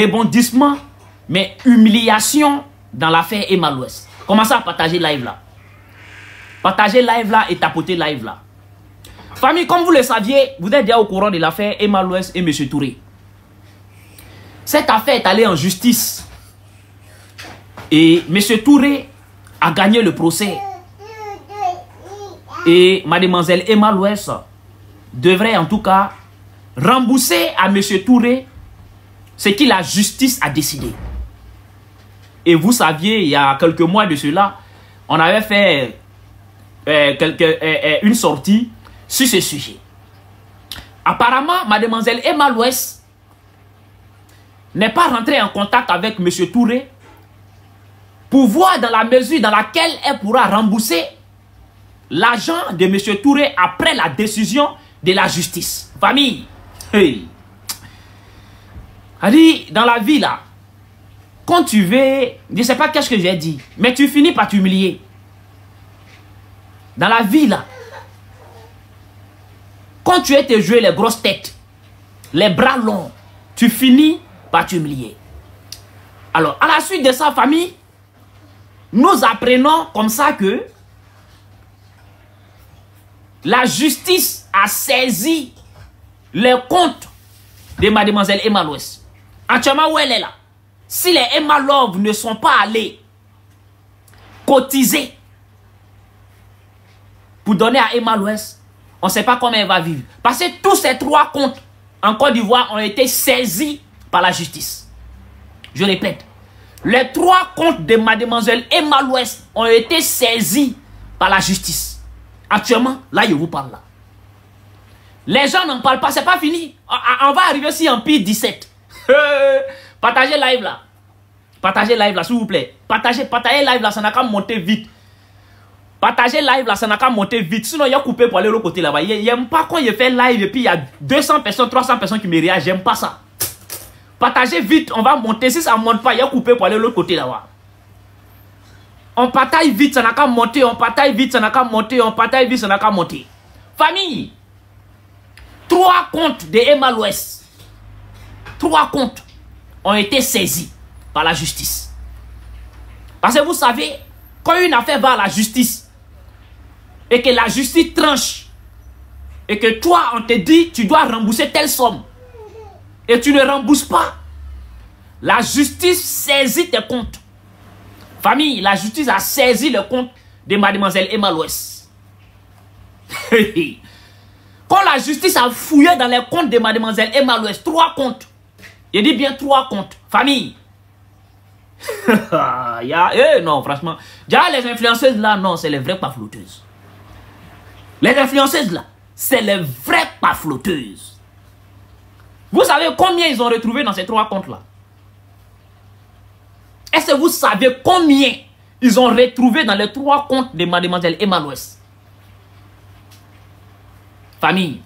rebondissement, mais humiliation dans l'affaire Emma l'Ouest. Commencez à partager live là. Partagez live là et tapotez live là. Famille, comme vous le saviez, vous êtes déjà au courant de l'affaire Emma l'Ouest et M. Touré. Cette affaire est allée en justice. Et M. Touré a gagné le procès. Et mademoiselle Emma l'Ouest devrait en tout cas rembourser à M. Touré ce que la justice a décidé. Et vous saviez, il y a quelques mois de cela, on avait fait une sortie sur ce sujet. Apparemment, mademoiselle Emma l'Ouest n'est pas rentrée en contact avec M. Touré pour voir dans la mesure dans laquelle elle pourra rembourser l'argent de M. Touré après la décision de la justice. Famille, hey. Dans la vie là, quand tu veux, je ne sais pas qu'est-ce que j'ai dit, mais tu finis par t'humilier. Dans la vie là, quand tu es te jouer les grosses têtes, les bras longs, tu finis par t'humilier. Alors, à la suite de sa famille, nous apprenons comme ça que la justice a saisi les comptes de mademoiselle Emma l'Ouest. Actuellement, où elle est là? Si les Emma Love ne sont pas allés cotiser pour donner à Emma l'Ouest, on ne sait pas comment elle va vivre. Parce que tous ces 3 comptes en Côte d'Ivoire ont été saisis par la justice. Je répète, les 3 comptes de mademoiselle Emma l'Ouest ont été saisis par la justice. Actuellement, là, je vous parle là. Les gens n'en parlent pas, c'est pas fini. On va arriver ici en pire 17. Partagez live là. Partagez live là, s'il vous plaît. Partagez live là, ça n'a qu'à monter vite. Partagez live là, ça n'a qu'à monter vite. Sinon, il y a coupé pour aller de l'autre côté là-bas. Il n'aime pas quand il fait live et puis il y a 200 personnes, 300 personnes qui me réagissent. J'aime pas ça. Partagez vite, on va monter. Si ça ne monte pas, il y a coupé pour aller de l'autre côté là-bas. On partage vite, ça n'a qu'à monter. On partage vite, ça n'a qu'à monter. On partage vite, ça n'a qu'à monter. Famille, 3 comptes de Emma l'Ouest, 3 comptes ont été saisis par la justice. Parce que vous savez, quand une affaire va à la justice et que la justice tranche et que toi, on te dit tu dois rembourser telle somme et tu ne rembourses pas, la justice saisit tes comptes. Famille, la justice a saisi le compte de mademoiselle Emma l'Ouest. Quand la justice a fouillé dans les comptes de mademoiselle Emma l'Ouest, 3 comptes. Je dis bien 3 comptes. Famille. Non, franchement. Déjà, les influenceuses là, non, c'est les vraies pafloteuses. Les influenceuses là, c'est les vraies pafloteuses. Vous savez combien ils ont retrouvé dans ces 3 comptes là? Est-ce que vous savez combien ils ont retrouvé dans les 3 comptes de mademoiselle Emma l'Ouest? Famille,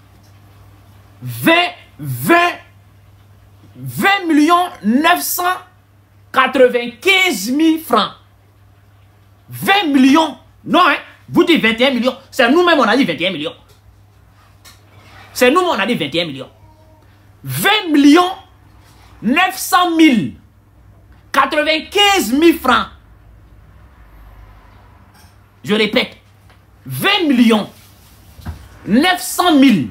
20 995 000 francs. 20 millions. Non, hein? Vous dites 21 millions. C'est nous-mêmes, on a dit 21 millions. C'est nous-mêmes, on a dit 21 millions. 20 millions 900 000. 95 000 francs. Je répète. 20 millions 900 000.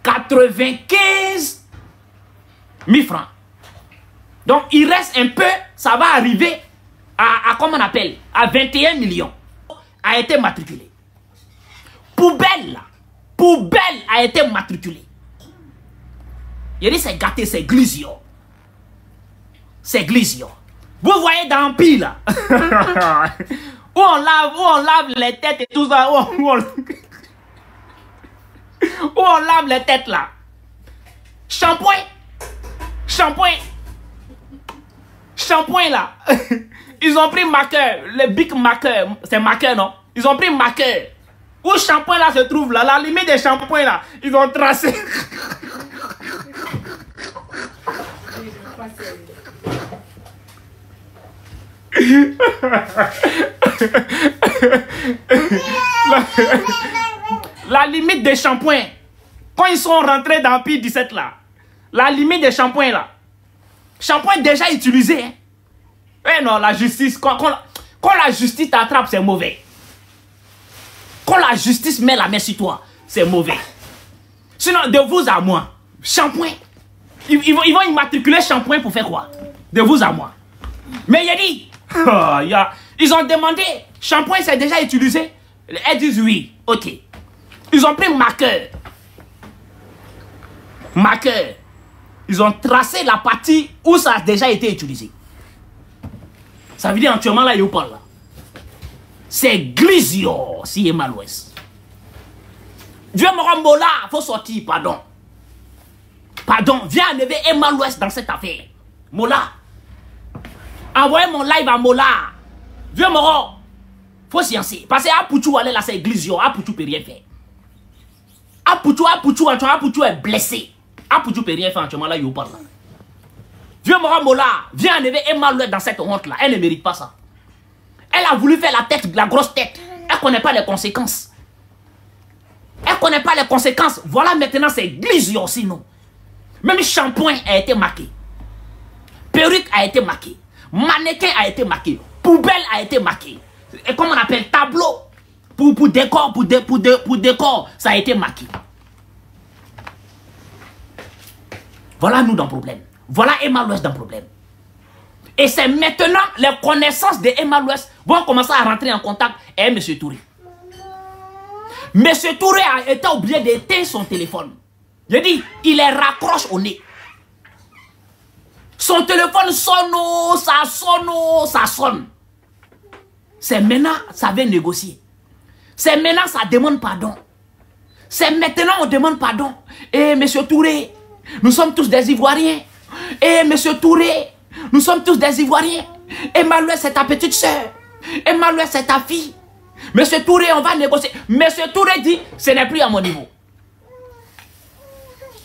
95 000 francs. Donc, il reste un peu, ça va arriver à comment on appelle, à 21 millions. A été matriculé. Poubelle, là. Poubelle a été matriculée. Il dit, c'est gâté, c'est glisio. C'est glisio. Vous voyez dans le pile, là. où on lave les têtes et tout ça. Où on lave les têtes, là. Shampoing. Shampoing. Shampoing là. Ils ont pris marqueur. Le big marqueur. C'est marqueur non? Ils ont pris marqueur. Où le shampoing là se trouve là? La limite des shampoings là. Ils ont tracé. la limite des shampoings. Quand ils sont rentrés dans Pi 17 là. La limite des shampoings là. Shampoing déjà utilisé. Hein. Eh non, la justice, quand la justice t'attrape, c'est mauvais. Quand la justice met la main sur toi, c'est mauvais. Sinon, de vous à moi, shampoing. Ils vont immatriculer shampoing pour faire quoi? De vous à moi. Mais il a dit, ils ont demandé, shampoing c'est déjà utilisé? Elles disent oui, ok. Ils ont pris marqueur. Marqueur. Ils ont tracé la partie où ça a déjà été utilisé. Ça veut dire actuellement là, il vous parle là. C'est Glizio, si Emma l'Ouest. Dieu me Mola, il faut sortir, pardon. Pardon, viens enlever Emma l'Ouest dans cette affaire. Mola. Envoyez mon live à Mola. Vieux Moro. Faut sciencer. Parce que Apouchou allait là, c'est Glizio. Apouchou peut rien faire. Apouchou est blessé. Apouchou peut rien faire en ce moment là, il parle là. Vieux Moro Mola, viens enlever Emma l'Ouest dans cette honte là. Elle ne mérite pas ça. Elle a voulu faire la tête, la grosse tête. Elle ne connaît pas les conséquences. Elle ne connaît pas les conséquences. Voilà maintenant c'est Glizio sinon. Même shampoing a été marqué. Perruque a été marqué. Mannequin a été marqué. Poubelle a été marqué. Et comme on appelle tableau. Pour décor, pour décor, ça a été marqué. Voilà nous dans le problème. Voilà Emma l'Ouest dans le problème. Et c'est maintenant les connaissances de Emma l'Ouest vont commencer à rentrer en contact avec M. Touré. M. Touré a été obligé d'éteindre son téléphone. Je dis, il les raccroche au nez. Son téléphone sonne, ça sonne. C'est maintenant, ça vient négocier. C'est maintenant, ça demande pardon. C'est maintenant, on demande pardon. Eh, monsieur Touré, nous sommes tous des Ivoiriens. Eh, monsieur Touré, nous sommes tous des Ivoiriens. Emma l'Ouest, c'est ta petite soeur. Emma l'Ouest, c'est ta fille. Monsieur Touré, on va négocier. Monsieur Touré dit, ce n'est plus à mon niveau.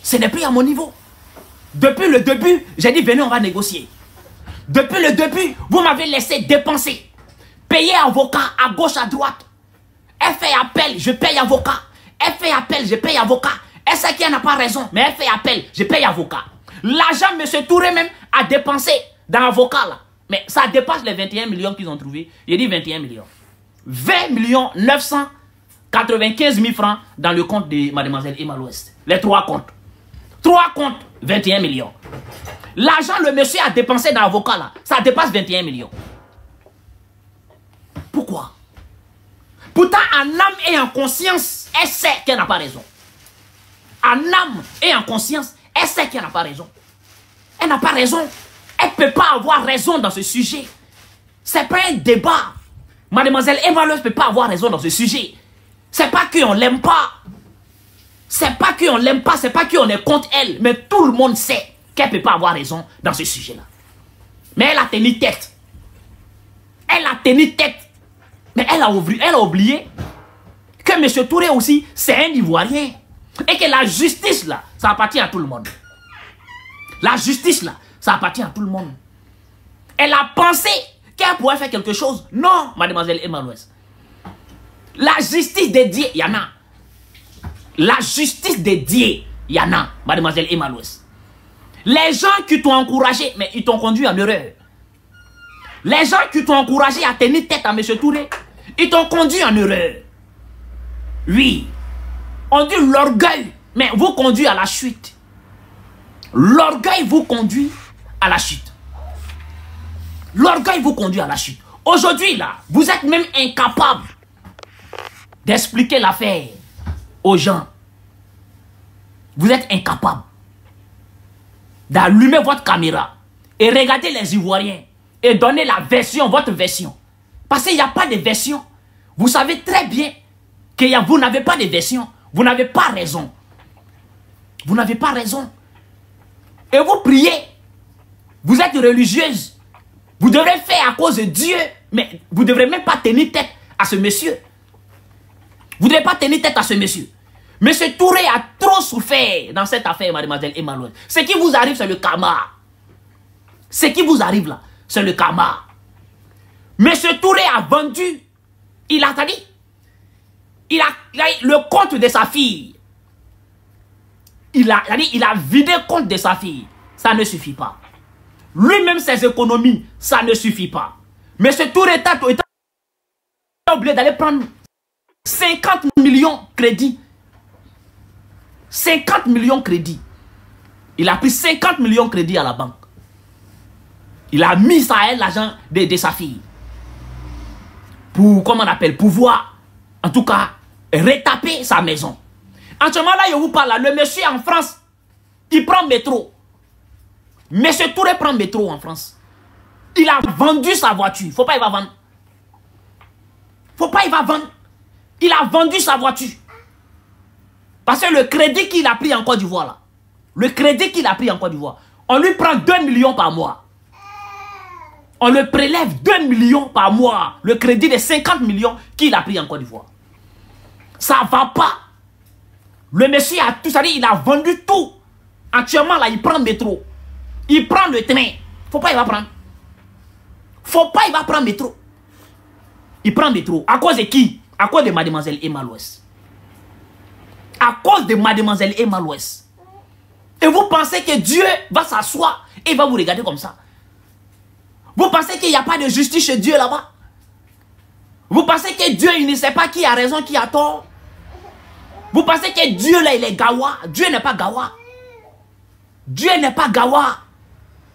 Ce n'est plus à mon niveau. Depuis le début, j'ai dit, venez, on va négocier. Depuis le début, vous m'avez laissé dépenser. Payer avocat à gauche, à droite. Elle fait appel, je paye avocat. Elle fait appel, je paye avocat. Elle sait qu'elle n'a pas raison, mais elle fait appel, je paye avocat. L'argent, M. Touré même, a dépensé dans l'avocat là. Mais ça dépasse les 21 millions qu'ils ont trouvé. Il dit 21 millions. 20 millions 995 000 francs dans le compte de mademoiselle Emma l'Ouest. Les 3 comptes. 3 comptes, 21 millions. L'argent, le monsieur a dépensé dans l'avocat là, ça dépasse 21 millions. Pourquoi? Pourtant, en âme et en conscience, elle sait qu'elle n'a pas raison. En âme et en conscience, elle sait qu'elle n'a pas raison. Elle n'a pas raison. Elle ne peut pas avoir raison dans ce sujet. Ce n'est pas un débat. Mademoiselle Emma l'Ouest ne peut pas avoir raison dans ce sujet. Ce n'est pas qu'on ne l'aime pas. C'est pas qu'on ne l'aime pas, c'est pas qu'on est contre elle. Mais tout le monde sait qu'elle ne peut pas avoir raison dans ce sujet-là. Mais elle a tenu tête. Elle a tenu tête. Mais elle a oublié que M. Touré aussi, c'est un Ivoirien. Et que la justice, là, ça appartient à tout le monde. La justice, là, ça appartient à tout le monde. Elle a pensé qu'elle pourrait faire quelque chose. Non, mademoiselle Emma l'Ouest. La justice dédiée, il y en a. La justice dédiée, il y en a, mademoiselle Emma l'Ouest. Les gens qui t'ont encouragé, mais ils t'ont conduit en erreur. Les gens qui t'ont encouragé à tenir tête à M. Touré, ils t'ont conduit en erreur. Oui. On dit l'orgueil, mais vous conduit à la chute. L'orgueil vous conduit à la chute. L'orgueil vous conduit à la chute. Aujourd'hui, là, vous êtes même incapable d'expliquer l'affaire aux gens. Vous êtes incapable d'allumer votre caméra et regarder les Ivoiriens et donner la version, votre version. Parce qu'il n'y a pas de version. Vous savez très bien que vous n'avez pas de version. Vous n'avez pas raison. Vous n'avez pas raison. Et vous priez. Vous êtes religieuse. Vous devrez faire à cause de Dieu. Mais vous ne devrez même pas tenir tête à ce monsieur. Vous ne devez pas tenir tête à ce monsieur. Monsieur Touré a trop souffert dans cette affaire, mademoiselle Emma l'Ouest. Ce qui vous arrive, c'est le karma. Ce qui vous arrive là, c'est le karma. Monsieur Touré a vendu. Il a dit. Il a le compte de sa fille. Il a vidé le compte de sa fille. Ça ne suffit pas. Lui-même, ses économies, ça ne suffit pas. Mais ce Touré est obligé d'aller prendre 50 millions crédits. 50 millions crédits. Il a pris 50 millions crédits à la banque. Il a mis ça à elle, l'argent de sa fille. Pour, comment on appelle, pouvoir, en tout cas, retaper sa maison. En ce moment-là, je vous parle, là, le monsieur en France, il prend métro. Monsieur Touré prend métro en France. Il a vendu sa voiture. Faut pas il va vendre. Faut pas il va vendre. Il a vendu sa voiture. Parce que le crédit qu'il a pris en Côte d'Ivoire, là, le crédit qu'il a pris en Côte d'Ivoire, on lui prend 2 millions par mois. On le prélève 2 millions par mois. Le crédit de 50 millions qu'il a pris en Côte d'Ivoire. Ça va pas. Le monsieur a tout ça dit, il a vendu tout. Actuellement, là, il prend le métro. Il prend le train. Faut pas il va prendre. Faut pas il va prendre le métro. Il prend le métro. À cause de qui? À cause de mademoiselle Emma Louès. À cause de mademoiselle Emma Louès. Et vous pensez que Dieu va s'asseoir et va vous regarder comme ça? Vous pensez qu'il n'y a pas de justice chez Dieu là-bas? Vous pensez que Dieu, il ne sait pas qui a raison, qui a tort? Vous pensez que Dieu là, il est gawa? Dieu n'est pas gawa. Dieu n'est pas gawa.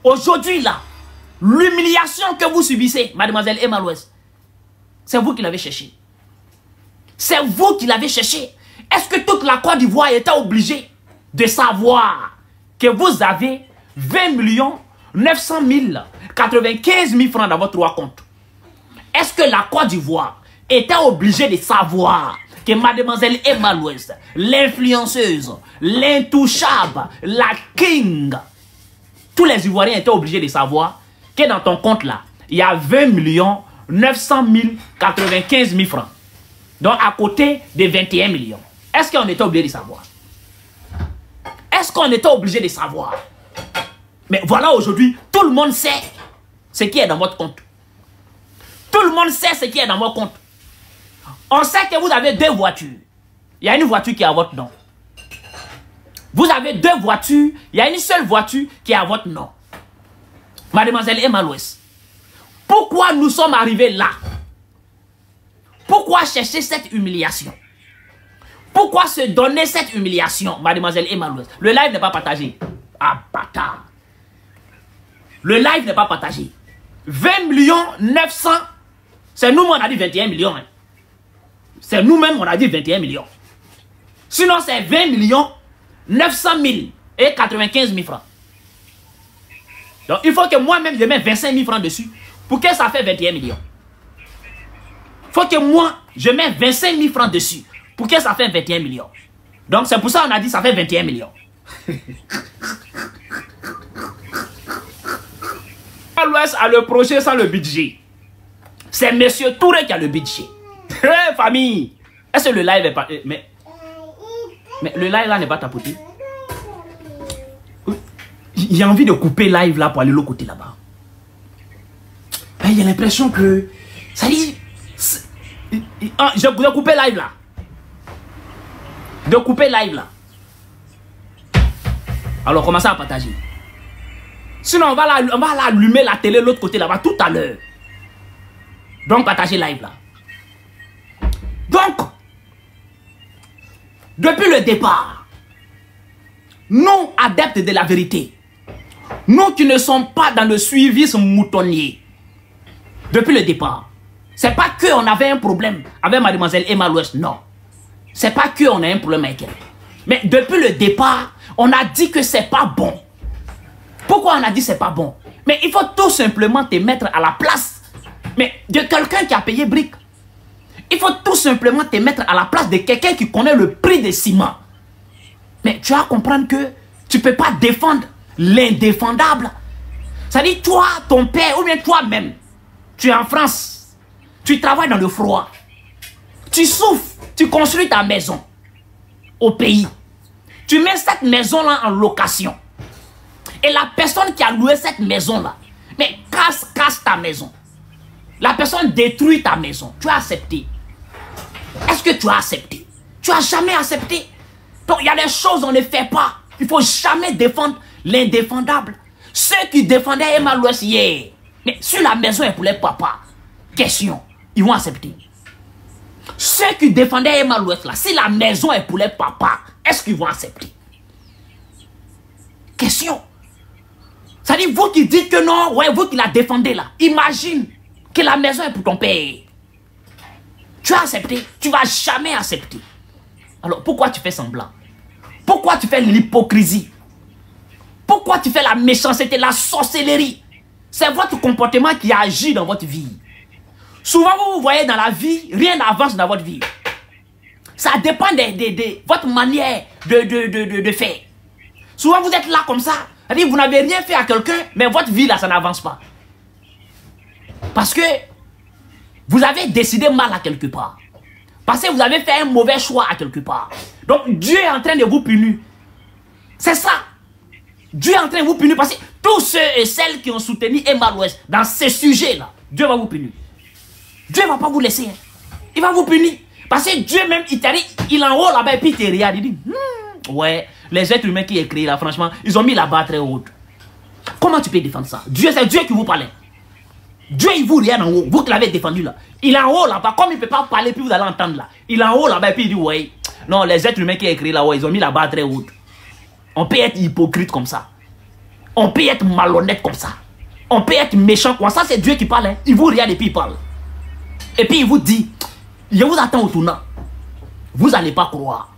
Aujourd'hui là, l'humiliation que vous subissez, mademoiselle Emma Louès, c'est vous qui l'avez cherché. C'est vous qui l'avez cherché. Est-ce que toute la Côte d'Ivoire était obligée de savoir que vous avez 20 900 95 000 francs dans votre trois comptes? Est-ce que la Côte d'Ivoire était obligée de savoir que mademoiselle Emma Louès, l'influenceuse, l'intouchable, la king, tous les Ivoiriens étaient obligés de savoir que dans ton compte là, il y a 20 900 95 000 francs. Donc à côté de 21 millions. Est-ce qu'on était obligé de savoir? Est-ce qu'on était obligé de savoir? Mais voilà, aujourd'hui, tout le monde sait ce qui est dans votre compte. Tout le monde sait ce qui est dans votre compte. On sait que vous avez 2 voitures. Il y a une voiture qui est à votre nom. Vous avez 2 voitures. Il y a une seule voiture qui est à votre nom. Mademoiselle Emma Louès, pourquoi nous sommes arrivés là? Pourquoi chercher cette humiliation? Pourquoi se donner cette humiliation, mademoiselle Emma Louès? Le live n'est pas partagé. Ah, bâtard. Le live n'est pas partagé. 20 900 000. C'est nous, on a dit 21 millions. Hein. C'est nous-mêmes, on a dit 21 millions. Sinon, c'est 20 900 000 et 95 000 francs. Donc, il faut que moi-même, je mette 25 000 francs dessus pour que ça fait 21 millions. Il faut que moi, je mette 25 000 francs dessus pour que ça fait 21 millions. Donc, c'est pour ça qu'on a dit ça fait 21 millions. L'Ouest a le projet sans le budget. C'est monsieur Touré qui a le budget. Hey, famille. Est-ce que le live est pas... Mais le live là n'est pas tapoté. J'ai envie de couper live là pour aller de l'autre côté là-bas. Il y a l'impression que... Ça dit... Je vais couper live là. De couper live là. Alors commencez à partager. Sinon on va allumer la télé de l'autre côté là-bas tout à l'heure. Donc partagez live là. Donc, depuis le départ, nous adeptes de la vérité, nous qui ne sommes pas dans le suivisme moutonnier, depuis le départ, c'est pas qu'on avait un problème avec mademoiselle Emma Louès, non. C'est pas qu'on a un problème avec elle. Mais depuis le départ, on a dit que c'est pas bon. Pourquoi on a dit c'est pas bon? Mais il faut tout simplement te mettre à la place de quelqu'un qui a payé brique. Il faut tout simplement te mettre à la place de quelqu'un qui connaît le prix des ciments. Mais tu vas comprendre que tu ne peux pas défendre l'indéfendable. C'est-à-dire, toi, ton père, ou bien toi-même, tu es en France, tu travailles dans le froid, tu souffres, tu construis ta maison au pays. Tu mets cette maison-là en location. Et la personne qui a loué cette maison-là, mais casse ta maison. La personne détruit ta maison. Tu as accepté. Est-ce que tu as accepté? Tu n'as jamais accepté. Donc il y a des choses qu'on ne fait pas. Il ne faut jamais défendre l'indéfendable. Ceux qui défendaient Emma l'Ouest hier, mais sur la maison est pour les papas, question, ils vont accepter. Ceux qui défendaient Emma l'Ouest là, si la maison est pour les papas, est-ce qu'ils vont accepter? Question. Ça dit, vous qui dites que non, ouais, vous qui la défendez là, imagine que la maison est pour ton père. Tu as accepté, tu ne vas jamais accepter. Alors pourquoi tu fais semblant? Pourquoi tu fais l'hypocrisie? Pourquoi tu fais la méchanceté, la sorcellerie? C'est votre comportement qui agit dans votre vie. Souvent, vous voyez dans la vie, rien n'avance dans votre vie. Ça dépend de votre manière de faire. Souvent, vous êtes là comme ça. C'est-à-dire, vous n'avez rien fait à quelqu'un, mais votre vie, là, ça n'avance pas. Parce que vous avez décidé mal à quelque part. Parce que vous avez fait un mauvais choix à quelque part. Donc, Dieu est en train de vous punir. C'est ça. Dieu est en train de vous punir parce que tous ceux et celles qui ont soutenu Emma l'Ouest dans ces sujets-là, Dieu va vous punir. Dieu ne va pas vous laisser. Il va vous punir. Parce que Dieu même, il est en haut là-bas et puis il te regarde. Il dit, ouais, les êtres humains qui écrivent là, franchement, ils ont mis la barre très haute. Comment tu peux défendre ça? Dieu, c'est Dieu qui vous parlait. Dieu, il vous regarde en haut. Vous qui l'avez défendu là. Il est en haut là-bas. Comme il ne peut pas parler, puis vous allez entendre là. Il est en haut là-bas et puis il dit, ouais, non, les êtres humains qui écrivent là, ouais, ils ont mis la barre très haute. On peut être hypocrite comme ça. On peut être malhonnête comme ça. On peut être méchant comme ça. C'est Dieu qui parle. Hein. Il vous regarde et puis il parle. Et puis il vous dit, je vous attends au tournant. Vous n'allez pas croire.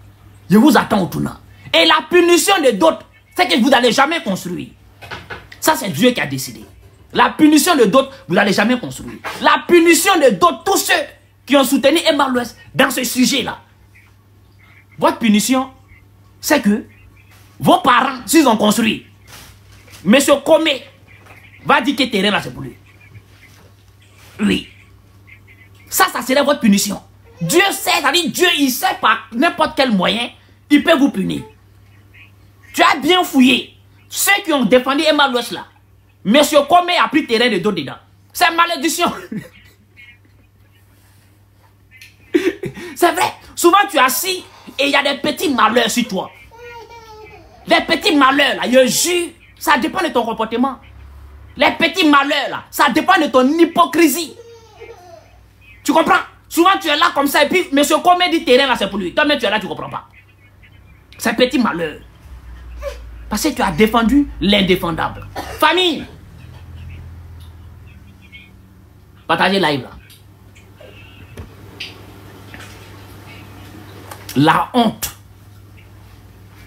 Je vous attends au tournant. Et la punition de d'autres, c'est que vous n'allez jamais construire. Ça, c'est Dieu qui a décidé. La punition de d'autres, vous n'allez jamais construire. La punition de d'autres, tous ceux qui ont soutenu Emma l'Ouest dans ce sujet-là. Votre punition, c'est que vos parents, s'ils ont construit, Monsieur Comé va dire que le terrain là, c'est pour lui. Oui. Ça serait votre punition. Dieu sait, c'est-à-dire Dieu, il sait par n'importe quel moyen, il peut vous punir. Tu as bien fouillé. Ceux qui ont défendu Emma l'Ouest là, Monsieur Comé a pris terrain de dos dedans. C'est malédiction. C'est vrai. Souvent tu es assis et il y a des petits malheurs sur toi. Les petits malheurs là, je jure, ça dépend de ton comportement. Les petits malheurs là, ça dépend de ton hypocrisie. Tu comprends? Souvent tu es là comme ça et puis Monsieur Comé dit terrain là c'est pour lui. Toi-même tu es là, tu ne comprends pas. C'est petit malheur. Parce que tu as défendu l'indéfendable. Famille. Partagez live là. La honte.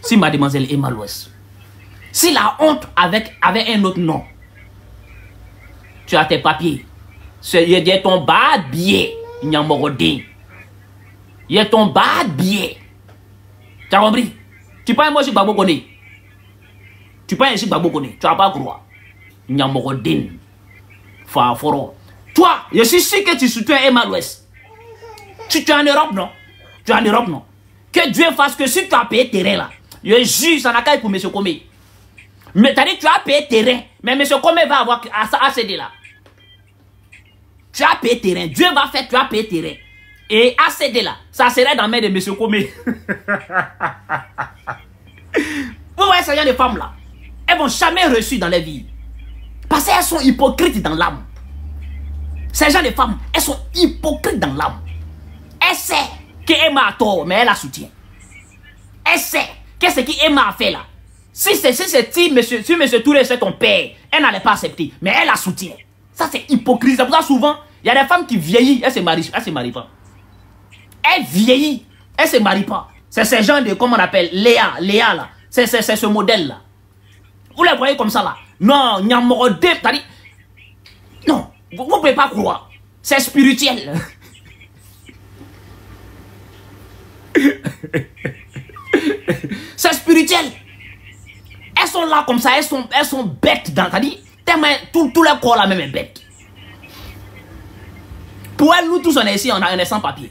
Si mademoiselle Emma l'Ouest. Si la honte avait un autre nom. Tu as tes papiers. Il y a ton bas billet. Il y a Il y a ton bas billet. Tu as compris? Tu parles moi je Babo Kone. Tu parles ici Babo Kone. Tu vas pas croire. Il y a Faforo. Toi, je suis sûr que tu soutiens Emma l'Ouest. Tu es en Europe, non? Tu es en Europe, non? Que Dieu fasse que si tu as payé terrain là, je jure, ça n'a qu'à être pour M. Comé. Mais tu as dit tu as payé terrain, mais M. Comé va avoir ACD là. Tu as payé terrain, Dieu va faire, tu as payé terrain. Et ACD là, ça serait dans la main de M. Comé. Vous voyez ces gens de femmes là, elles vont jamais reçu dans leur vie. Parce qu'elles sont hypocrites dans l'âme. Ces gens de femmes, elles sont hypocrites dans l'âme. Elle sait que Emma a tort, mais elle la soutient. Elle sait que ce qu'Emma a fait là. Si monsieur Touré c'est ton père, elle n'allait pas accepter, mais elle la soutient. Ça c'est hypocrite. C'est pour ça souvent, il y a des femmes qui vieillissent, elles se marient pas. Elle vieillit, elle se marie pas. C'est ces gens de, comment on appelle, Léa là. C'est ce modèle là. Vous les voyez comme ça là. Non, Nyamorode, c'est-à-dire, non, vous ne pouvez pas croire. C'est spirituel. C'est spirituel. Elles sont là comme ça, elles sont bêtes dans, c'est-à-dire, tout leur corps là même est bête. Pour elles, nous tous on est ici, on est sans papier.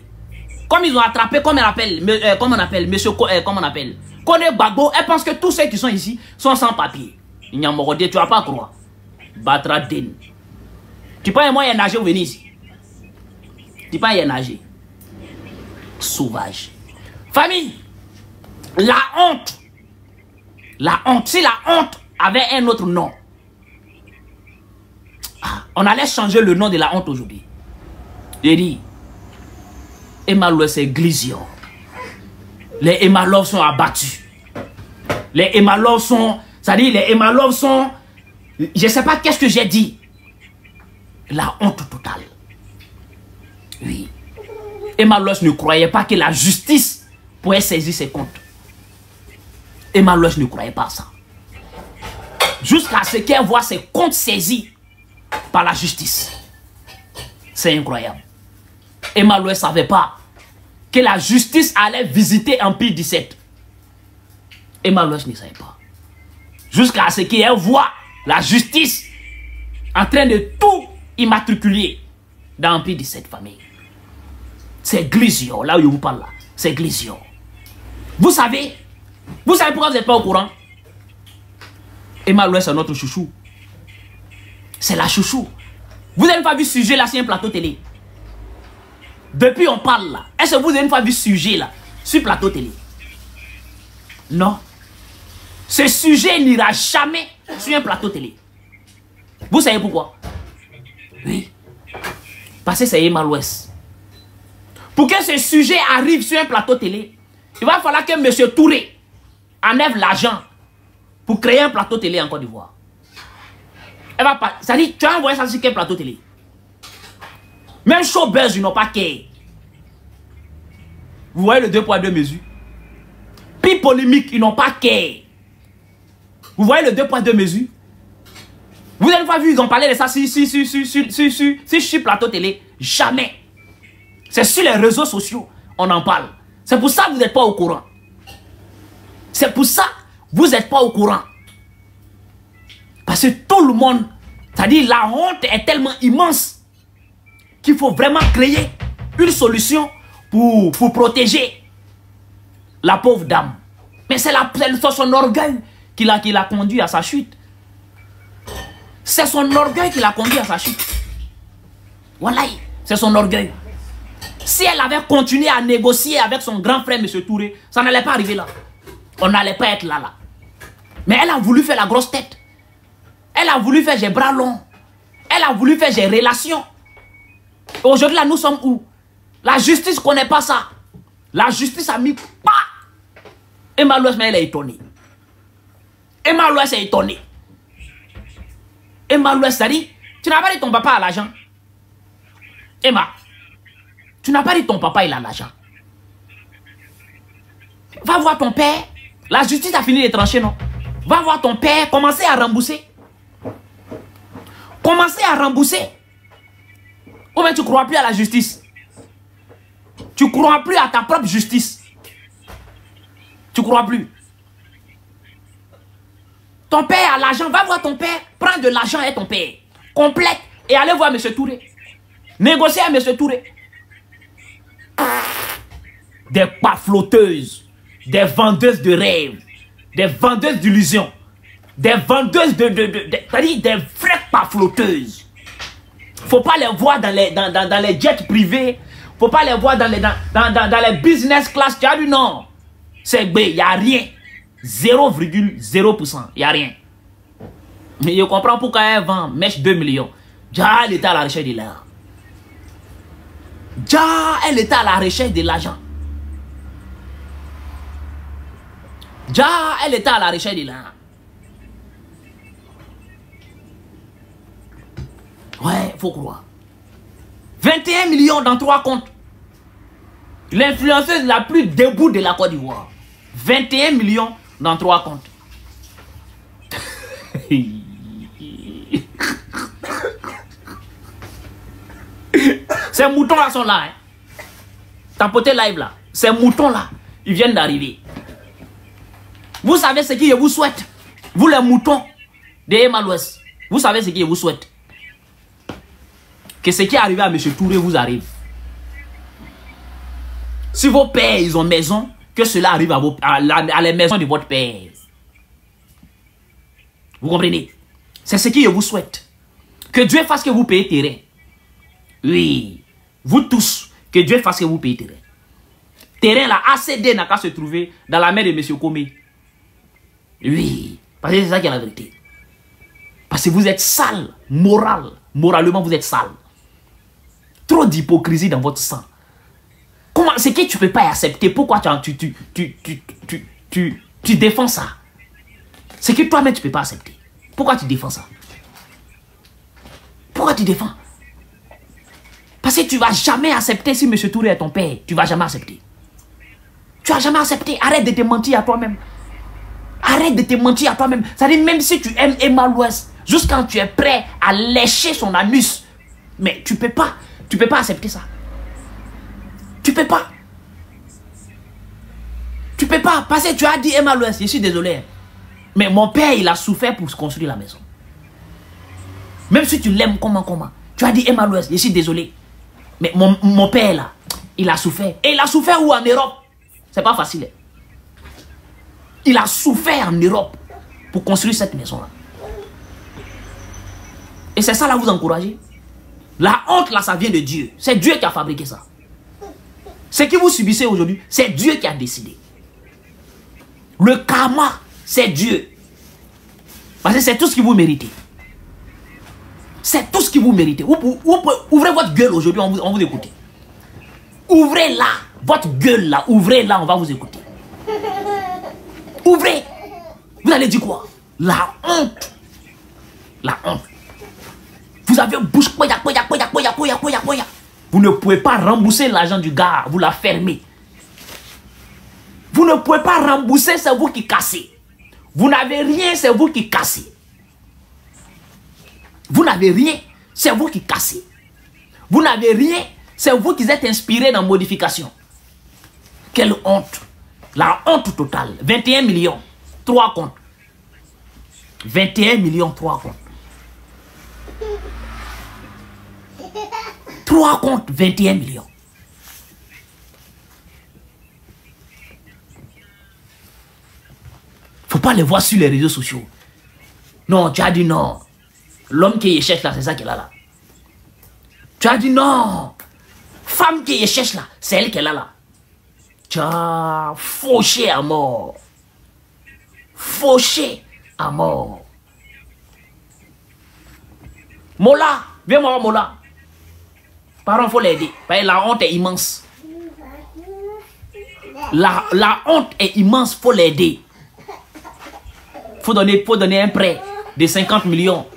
Comme ils ont attrapé, comment on appelle, monsieur, comment on appelle, Kone Gbagbo, elle pense que tous ceux qui sont ici sont sans papier. Il n'y a pas, tu vas pas croire. Batra Den. Tu penses moi il y a nagé ou venir ici? Tu penses il y a nagé? Sauvage. Famille, la honte. La honte, si la honte avait un autre nom, on allait changer le nom de la honte aujourd'hui. J'ai dit, Emma-Louest c'est Glisio. Les Emma-Love sont abattus. Les Emma-Love sont, c'est-à-dire les Emma-Love sont, je ne sais pas qu'est-ce que j'ai dit. La honte totale. Oui. Emma-Louest ne croyait pas que la justice pourrait saisir ses comptes. Emma-Louest ne croyait pas à ça. Jusqu'à ce qu'elle voit ses comptes saisis par la justice. C'est incroyable. Emma-Louest ne savait pas que la justice allait visiter Empire 17. Emma-Louest ne savait pas. Jusqu'à ce qu'elle voit la justice en train de tout immatriculer dans Empire 17 famille. C'est Glisio, là où je vous parle là. C'est Glisio. Vous savez pourquoi vous n'êtes pas au courant? Emma-Louest c'est notre chouchou. C'est la chouchou. Vous n'avez pas vu ce sujet là sur un plateau télé? Depuis on parle là. Est-ce que vous avez une fois vu ce sujet là sur plateau télé? Non. Ce sujet n'ira jamais sur un plateau télé. Vous savez pourquoi? Oui. Parce que c'est Emma-Louest. Pour que ce sujet arrive sur un plateau télé, il va falloir que M. Touré enlève l'argent pour créer un plateau télé en Côte d'Ivoire. Elle va pas. Ça dit, tu as envoyé ça sur quel plateau télé? Même Showbuzz, ils n'ont pas qu'à. Vous voyez le 2 poids 2 mesures? Puis polémique, ils n'ont pas qu'à. Vous voyez le 2 poids 2 mesures? Vous n'avez pas vu, ils ont parlé de ça sur plateau télé? Jamais. C'est sur les réseaux sociaux, on en parle. C'est pour ça que vous n'êtes pas au courant. C'est pour ça que vous n'êtes pas au courant. Parce que tout le monde, c'est-à-dire la honte est tellement immense qu'il faut vraiment créer une solution pour protéger la pauvre dame. Mais c'est son orgueil qui l'a conduit à sa chute. C'est son orgueil qui l'a conduit à sa chute. Voilà, c'est son orgueil. Si elle avait continué à négocier avec son grand frère, M. Touré, ça n'allait pas arriver là. On n'allait pas être là. Mais elle a voulu faire la grosse tête. Elle a voulu faire j'ai bras longs. Elle a voulu faire j'ai relations. Aujourd'hui, là, nous sommes où? La justice ne connaît pas ça. La justice a mis pas. Emma-Louest, mais elle est étonnée. Emma-Louest est étonnée. Emma-Louest, ça dit, tu n'as pas dit ton papa a l'argent. Emma, tu n'as pas dit ton papa il a l'argent. Va voir ton père. La justice a fini de trancher, non? Va voir ton père, commencez à rembourser. Commencez à rembourser. Ou bien tu ne crois plus à la justice. Tu ne crois plus à ta propre justice. Tu ne crois plus. Ton père a l'argent, va voir ton père, prends de l'argent et ton père. Complète et allez voir M. Touré. Négocier à M. Touré. Des pafloteuses, des vendeuses de rêves, des vendeuses d'illusions, des vendeuses c'est-à-dire des vraies pafloteuses. Faut pas les voir dans les jets privés, faut pas les voir dans les business class. Tu as dit non, c'est B, il n'y a rien. 0,0%, il n'y a rien. Mais je comprends pourquoi elle vend mèche 2 millions. Déjà, elle était à la recherche de l'argent. Déjà, elle était à la recherche de l'argent. Déjà, elle était à la recherche de l'argent. Ouais, faut croire. 21 millions dans 3 comptes. L'influenceuse la plus debout de la Côte d'Ivoire. 21 millions dans 3 comptes. Ces moutons là sont là. Hein. Tapotez live là. Ces moutons là, ils viennent d'arriver. Vous savez ce que je vous souhaite. Vous les moutons de Emma-Louest. Vous savez ce que je vous souhaite. Que ce qui est arrivé à M. Touré vous arrive. Si vos pères ils ont maison, que cela arrive à la maison de votre père. Vous comprenez? C'est ce que je vous souhaite. Que Dieu fasse que vous payez terrain. Oui. Vous tous, que Dieu fasse que vous payez terrain. Terrain là, ACD n'a qu'à se trouver dans la main de M. Komé. Oui. Parce que c'est ça qui est la vérité. Parce que vous êtes sale, moralement vous êtes sale. Trop d'hypocrisie dans votre sang. Comment, c'est que tu ne peux pas accepter. Pourquoi tu défends ça? C'est que toi-même tu ne peux pas accepter. Pourquoi tu défends ça? Pourquoi tu défends? Parce que tu ne vas jamais accepter si M. Touré est ton père. Tu ne vas jamais accepter. Tu ne vas jamais accepter. Arrête de te mentir à toi-même. Arrête de te mentir à toi-même. C'est-à-dire, même si tu aimes Emma Louest, jusqu'à quand tu es prêt à lécher son anus, mais tu ne peux pas. Tu ne peux pas accepter ça. Tu ne peux pas. Tu ne peux pas. Parce que tu as dit Emma Louest, je suis désolé. Mais mon père, il a souffert pour se construire la maison. Même si tu l'aimes, comment. Tu as dit Emma Louest, je suis désolé. Mais mon père, là, il a souffert. Et il a souffert où? En Europe. C'est pas facile. Il a souffert en Europe pour construire cette maison-là. Et c'est ça, là, vous encouragez. La honte, là, ça vient de Dieu. C'est Dieu qui a fabriqué ça. Ce que vous subissez aujourd'hui, c'est Dieu qui a décidé. Le karma, c'est Dieu. Parce que c'est tout ce que vous méritez. C'est tout ce que vous méritez. Ouvrez votre gueule aujourd'hui, on vous écoute. Ouvrez là, votre gueule là, ouvrez là, on va vous écouter. Ouvrez. Vous allez dire quoi? La honte. La honte. Vous avez une bouche. Vous ne pouvez pas rembourser l'argent du gars, vous la fermez. Vous ne pouvez pas rembourser, c'est vous qui cassez. Vous n'avez rien, c'est vous qui cassez. Vous n'avez rien, c'est vous qui cassez. Vous n'avez rien, c'est vous qui êtes inspiré dans modification. Quelle honte. La honte totale. 21 millions, 3 comptes. 21 millions, 3 comptes. 3 comptes, 21 millions. Faut pas les voir sur les réseaux sociaux. Non, tu as dit non. L'homme qui cherche là, c'est ça qu'elle a là. Tu as dit non. Femme qui cherche là, c'est elle qu'elle a là. Tu as fauché à mort. Fauché à mort. Mola, viens voir Mola. Par contre, il faut l'aider. La honte est immense. La honte est immense, il faut l'aider. Il faut donner un prêt de 50 millions.